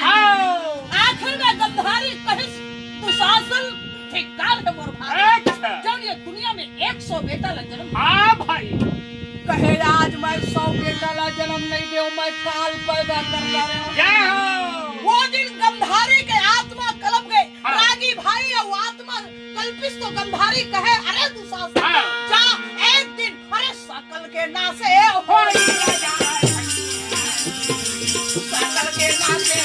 आखिर में गंधारी कहिस दुशासन ठेकेदार है मोर भाई जब ये दुनिया में 100 बेटा ला जन्म भाई कहे आज मैं 100 बेटा ला जन्म नहीं दे मैं काल पैदा कर जय हो वो दिन गंधारी के आत्मा कलप गए रागी भाई और आत्मा कल्पिस तो गंधारी कहे अरे दुशासन जा एक दिन अरे सकल के नासे हो सकल के नासे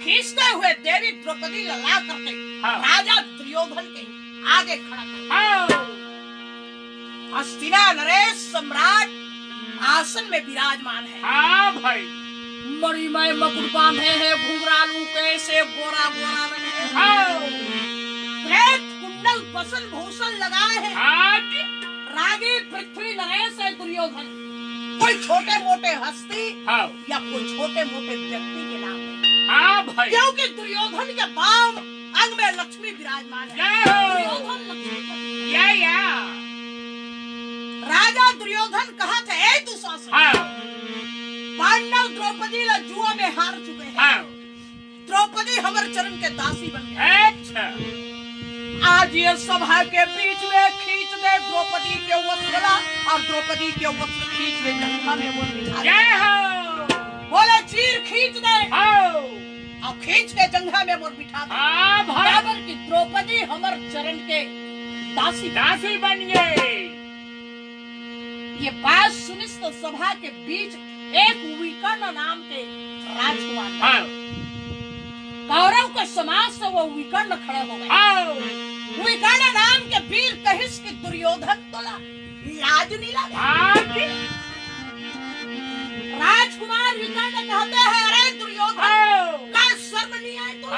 खींचते हुए देवी द्रौपदी लला करके राजा दुर्योधन के आगे खड़ा कर हस्तिना नरेश सम्राट आसन में विराजमान है भाई मणिमय मुकुट बांधे है घुंघरालू कैसे गोरा गोरा रहे श्वेत कुंडल बसन भूषण लगाए हैं रागी पृथ्वी नरेश है दुर्योधन कोई छोटे मोटे हस्ती या कोई छोटे मोटे व्यक्ति के नाम है भाई क्योंकि दुर्योधन के बाम अंग में लक्ष्मी विराजमान है दुर्योधन लक्ष्मीपति राजा दुर्योधन कहा था ए दुशासन पांडव द्रौपदी ला जुआ में हार चुके हैं द्रौपदी हमारे चरण के दासी बन गई आज ये सभा के बीच में खींच दे द्रौपदी के वस्त्र और द्रौपदी के वस्त्र खींच दे जंघा में वो बिठा बोले चीर खींच दे और खींच के जंघा में मोर बिठा दे बराबर की द्रौपदी हमर चरण के दासी बन गए ये बात सुनिस तो सभा के बीच एक विकर्ण नाम के राजकुमार कौरव के समाज से वो विकर्ण खड़े हो गए विकर्ण नाम के वीर कहिस की दुर्योधन तोला लाज नहीं लगा राजकुमार विकर्ण कहते हैं अरे दुर्योधन का शर्म नहीं आए तो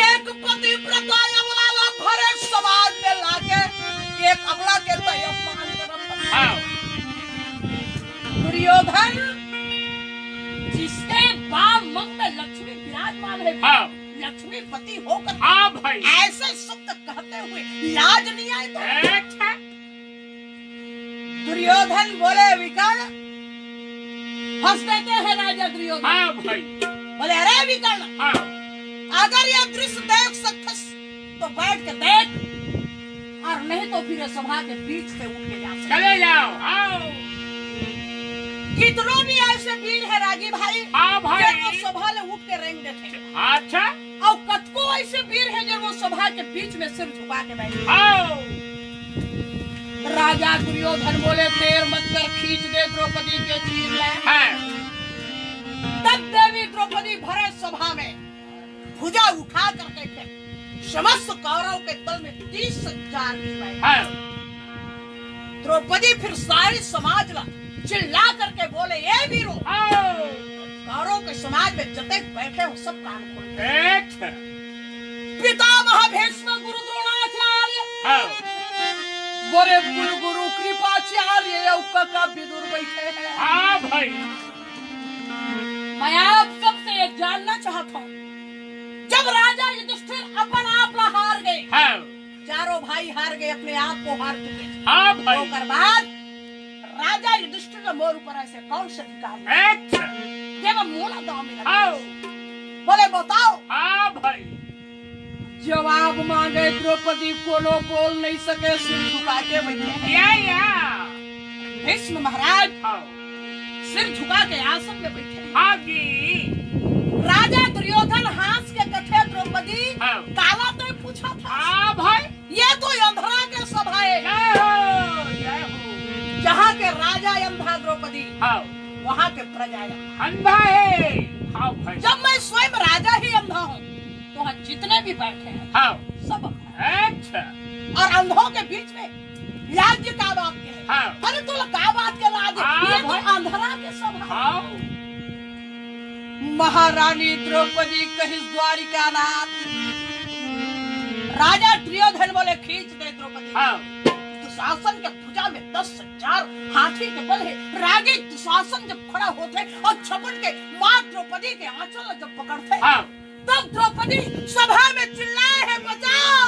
एक पतिव्रता अबला ला भरे समाज में लाके एक अबला के तो अपमान करत दुर्योधन जिसके बाम मंग में लक्ष्मी विराजमान है लक्ष्मीपति होकर भाई ऐसे शब्द कहते हुए लाज नहीं आए तो दुर्योधन बोले विकर्ण हंस देते हैं राजा दुर्योधन भाई बोले अरे विकर्ण अगर यह दृश्य देख सकते तो बैठ के देख और नहीं तो फिर सभा के बीच से उठ के जा चले जाओ कितनों भी ऐसे वीर है रागी भाई वो सभा ले उठ के रेंग देते और कतको ऐसे वीर है जो वो सभा के बीच में सिर झुका के बैठे राजा दुर्योधन बोले देर मत कर खींच दे द्रौपदी के चीर ले तब देवी द्रौपदी भरे सभा में भुजा उठा करके फिर समस्त कौरव के दल में 30,000 द्रौपदी फिर सारी समाज ला चिल्ला करके बोले ये वीरो कौरव के समाज में जते बैठे हो सब कान खोल पितामह भीष्म गुरु द्रोणाचार्य बोले कुल गुरु कृपाचार्य का विदुर बैठे हैं भाई मैं आप सबसे ये जानना चाहता हूँ जब राजा युधिष्ठिर अपन आप ला हार गए चारों भाई हार गए अपने आप को हार चुके होकर बाद राजा युधिष्ठिर ने मोर ऊपर ऐसे कौन से अधिकार जब मोला दाव में बोले बताओ भाई जवाब मांगे द्रौपदी कोनो बोल नहीं सके सिर झुका के बैठे भीष्म महाराज सिर झुका के आसन में बैठे हैं। हाँ जी। राजा दुर्योधन हंस के कथे द्रौपदी हाँ। काला तो पूछा था। हाँ भाई। ये तो अंधरा के सभा है। जय हो जय हो। जहाँ के राजा अंधा द्रौपदी हाँ। वहाँ के प्रजा अंधा है। हाँ भाई। जब मैं स्वयं राजा ही अंधा हूँ तो वहाँ जितने भी बैठे हैं हाँ। सब अच्छा। और अंधों के बीच में राज्य का बात के है। हाँ। अरे तो का बात के लाज ये तो अंधरा के सभा। हाँ। महारानी द्रौपदी कहीं द्वारिका नाथ राजा दुर्योधन बोले खींच दे द्रौपदी। हाँ। दुशासन के भुजा में 10,000 हाथी के बल है। रागी दुशासन जब खड़ा होते और झपट के माँ द्रौपदी के आंचल जब पकड़ते हाँ। तब द्रौपदी सभा में चिल्लाए है बचाओ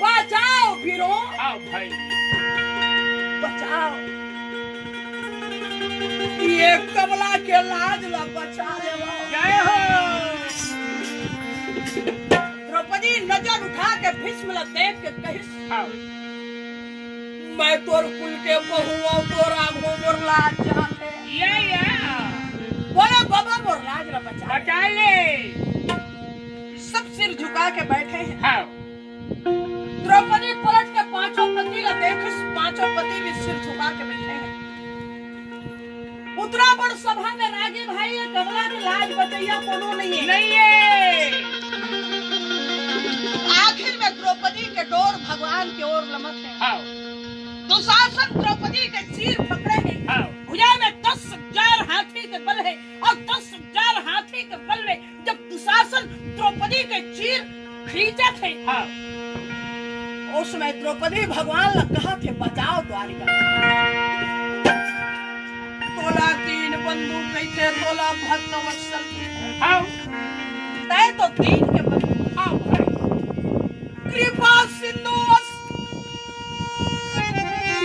बचाओ वीरों। हाँ भाई। बचाओ ये कमला के लाज ला बचा रे। जय हो। द्रौपदी नजर उठा के भीष्म ला देख के कही हाँ। मैं तोर कुल के बहुआ तोरा आगो मोर लाज जान ले। ये बोले बाबा मोर लाज ला बचा ले। सब सिर झुका के बैठे हैं। हाँ। द्रौपदी पलट के पांचों पति ला देख पांचों पति भी सिर झुका के बैठे हैं। उतरा बड़ सभा में रागी भाई ये कमला की लाज बचैया कोनो नहीं है। नहीं है। आखिर में द्रौपदी के डोर भगवान की ओर लमक है। हाँ। दुशासन द्रौपदी के सिर पकड़े हैं। हाँ। भुजा में 10,000 हाथी के बल है और 10,000 हाथी के बल में जब दुशासन द्रौपदी के चीर खींचे थे। हाँ। उस समय द्रौपदी भगवान ने कहा थे बचाओ द्वारिका। तोला 3 बंदूक कैसे तोला भक्त वत्सल की। हाँ। तय तो 3 के बंदूक। हाँ भाई। कृपा सिंधु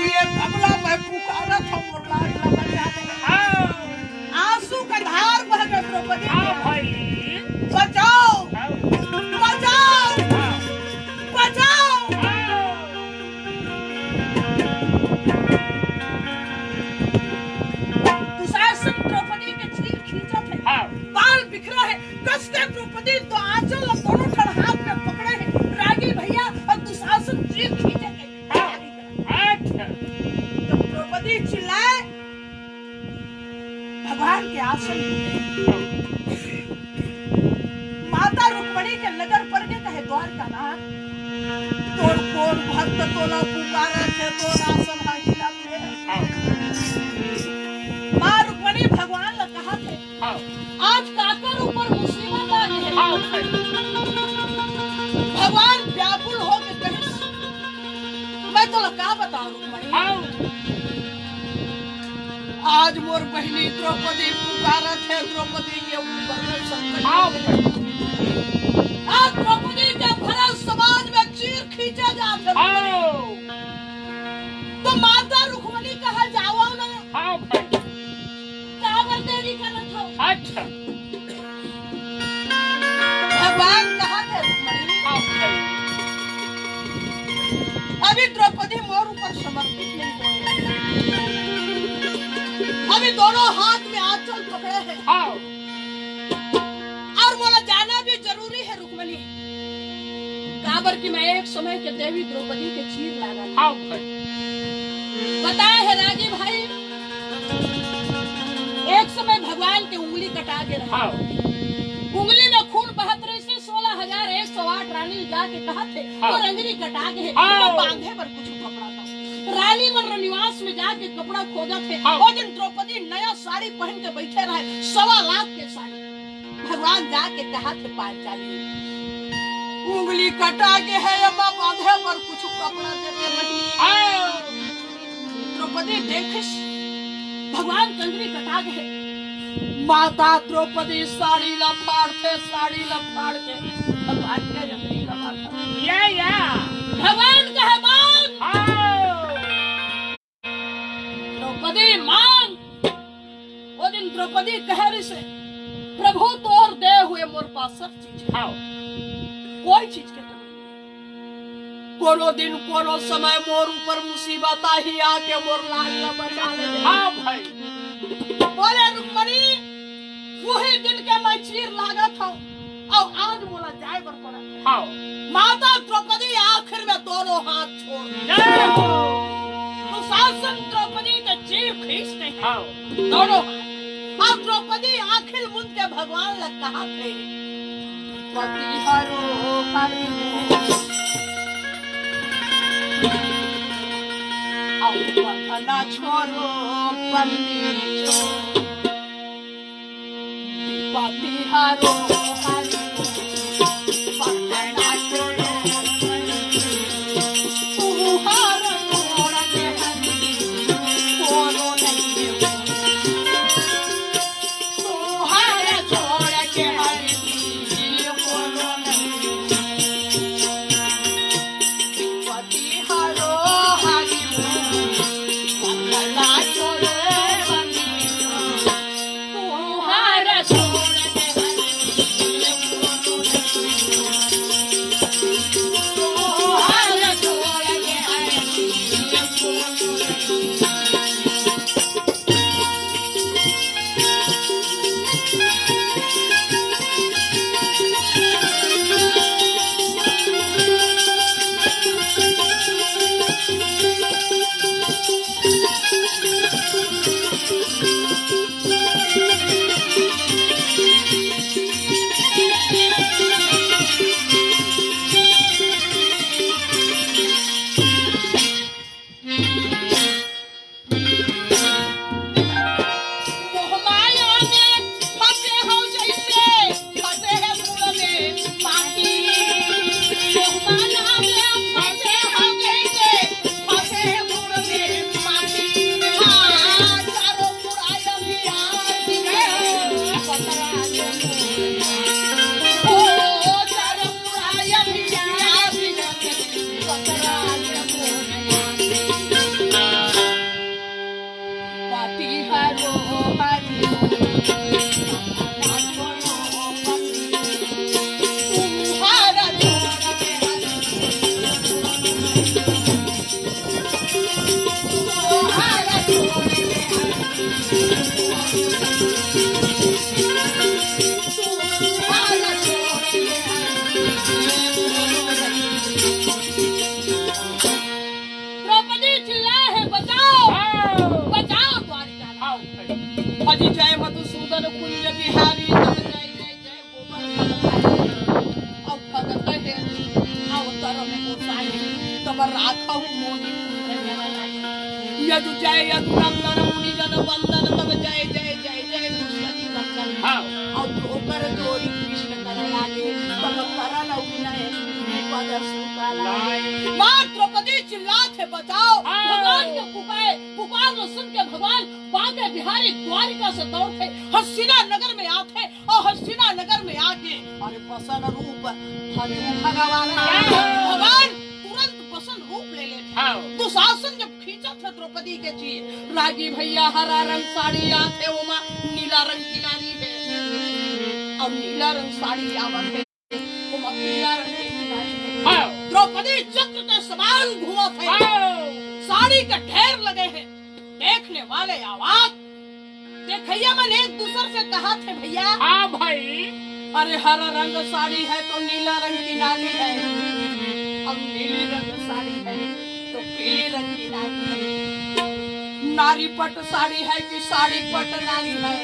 ये कमला मैं पुकारा था मोर लाज ला बचा दे। हाँ। आंसू का धार बह गए द्रौपदी। हाँ भाई। बचाओ हाँ। बचाओ हाँ। बचाओ। दुशासन द्रौपदी के चीर खींचा थे। हाँ। बाल बिखरा है कसते द्रौपदी तो आंचल और दोनों ठर हाथ में पकड़े हैं रागी भैया और दुशासन चीर खींचे थे। अच्छा। जब द्रौपदी चिल्लाए भगवान के आसन माता रुक्मणी के नगर पर के कहे द्वारका नाथ तोर कौन भक्त तोला पुकारे थे तोरा सभा हिला थे। माँ रुक्मणी भगवान ने कहा थे हाँ। आज काकर ऊपर मुसीबत आ गई है। हाँ भाई। भगवान व्याकुल हो के कहे मैं तो का बताऊं रुक्मणी। हाँ। आज मोर बहनी द्रौपदी पुकारा थे द्रौपदी के ऊपर में संकट। हाँ भाई। आज द्रौपदी के भरा समाज में चीर खींचा जाते। हाँ। तो माता रुक्मणी कहा जाओ ना। हाँ भाई। काबर देरी करत हो। अच्छा। भगवान कहा थे रुक्मणी हाँ भाई। अभी द्रौपदी मोर ऊपर समर्पित नहीं हुई। अभी दोनों हाथ में आंचल पकड़े हैं। हाँ। और बोला जाना भी जरूरी है रुक्मणी। काबर की मैं एक समय के देवी द्रौपदी के चीर लागा। हाँ भाई। बताया है राजी भाई एक समय भगवान के उंगली कटा के रहा। हाँ। उंगली में खून बहत रहे से 16,108 रानी जाके कहा थे हाँ। वो रंगनी कटा के हाँ। तो बांधे पर कुछ कपड़ा था। रानी मन निवास में जाके कपड़ा खोजा थे। हाँ। वो दिन द्रौपदी नया साड़ी पहन के बैठे रहे 1.25 लाख के साड़ी। भगवान जाके कहा थे पांचाली उंगली कटा के है अम्मा बांधे पर कुछ कपड़ा देते नहीं। द्रौपदी देखिस भगवान कंगनी कटा गए। माता द्रौपदी साड़ी ला फाड़ के भगवान के जंगली लगा। या भगवान कहे मांग। हाँ। द्रौपदी मांग। वो दिन द्रौपदी कह रही से प्रभु तोर दे हुए मोर पास सब चीज है। हाँ। कोई चीज के कमी नहीं। कोनो दिन कोनो समय मोर ऊपर मुसीबत ही आके मोर लाल बचा ले। हाँ भाई। बोले रुक्मणी वही दिन के मैं चीर लागत हूँ और आज बोला जाए बर पड़ा। हाँ। माता द्रौपदी आखिर में दोनों हाथ छोड़ जय हो। दुशासन द्रौपदी के चीर खींचते हैं। हाँ। दोनों और द्रौपदी आखिर मुझ के भगवान लग कहा थे पति हरो हरि ना छोड़ो बंदी छोड़ो पति हरो हरि ना छोड़ो तू हार छोड़ के हरि कोनो नहीं तू हार छोड़ के हरि कोनो नहीं पति हरो हरि भजी जय मधुसूदन कुंज बिहारी जय जय जय जय गोबर अब भगत है अवतर में गोसाई तब राखहु मोनि पुत्र में यदु जय यदु नंदन मुनि जन वंदन तब जय जय जय जय दुष्यति नंदन। हाँ। और धोकर जोरी कृष्ण कर लागे तब करन विनय पद सुकाला मां द्रौपदी चिल्लाते बचाओ। भगवान के पुकार सुन के भगवान बागे बिहारी द्वारिका से दौड़ते हस्तिना नगर में आते और हस्तिना नगर में आके अरे बसन रूप हरे भगवान तुरंत बसन रूप ले लेते। दुशासन जब खींचा था द्रौपदी के चीर रागी भैया हरा रंग साड़ी आते उमा नीला रंग की रानी है और नीला रंग साड़ी आवत है उमा नीला रंग की रानी है। द्रौपदी चक्र के समान घुमा थे साड़ी के ढेर लगे हैं देखने वाले आवाज देखैया मैंने एक दूसरे से कहा थे भैया। हाँ भाई। अरे हरा रंग साड़ी है तो नीला रंग की नाली है अब नीली रंग साड़ी है तो पीली रंग की नाली है। नारी पट साड़ी है कि साड़ी पट नारी है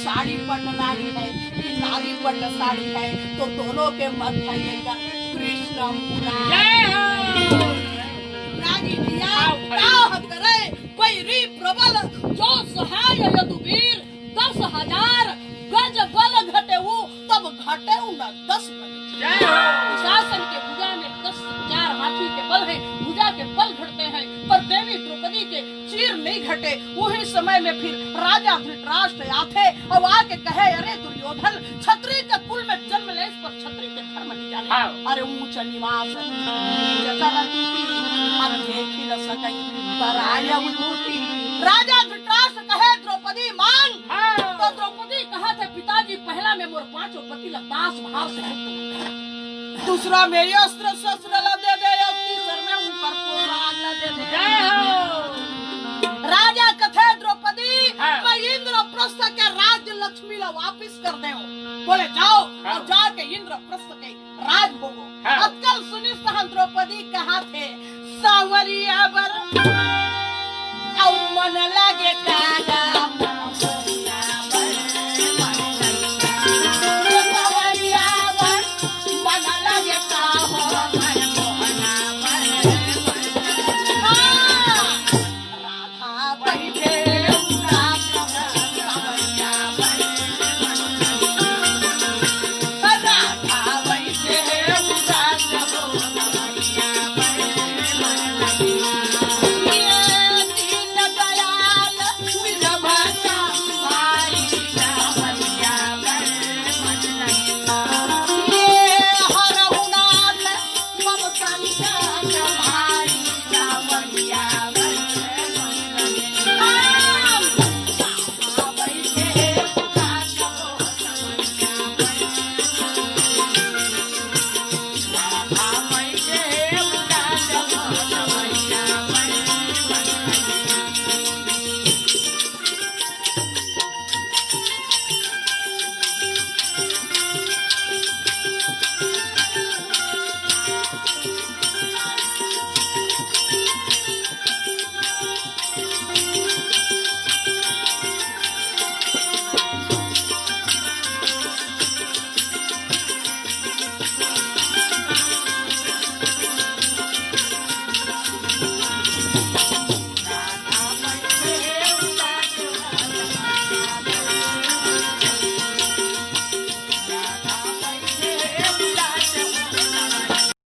साड़ी पट नारी है कि नारी पट साड़ी है तो दोनों के मत खाइएगा कृष्ण रागी भैया करे कोई री प्रबल जो सहाय यदुवीर 10,000 गज बल घटे वो तब घटे न 10 शासन के भुजा में 10,000 हाथी के बल है भुजा के बल घटते हैं पर देवी द्रौपदी के चीर नहीं घटे। वही समय में फिर राजा धृतराष्ट्र आते और आके कहे अरे दुर्योधन क्षत्रिय के कुल में जन्म ले इस पर क्षत्रिय के धर्म नहीं जाने। अरे ऊंच निवास राजा धृतराष्ट्र कहे द्रौपदी मान तो द्रौपदी कहा थे पिताजी पहला में मोर 5 पति दास भाव से दूसरा मेरी अस्त्र शस्त्र दे लक्ष्मी ला वापिस कर दे बोले जाओ और जाके इंद्रप्रस्थ के राज भोगो अक्कल सुनिस द्रौपदी कहा थे सावरिया बर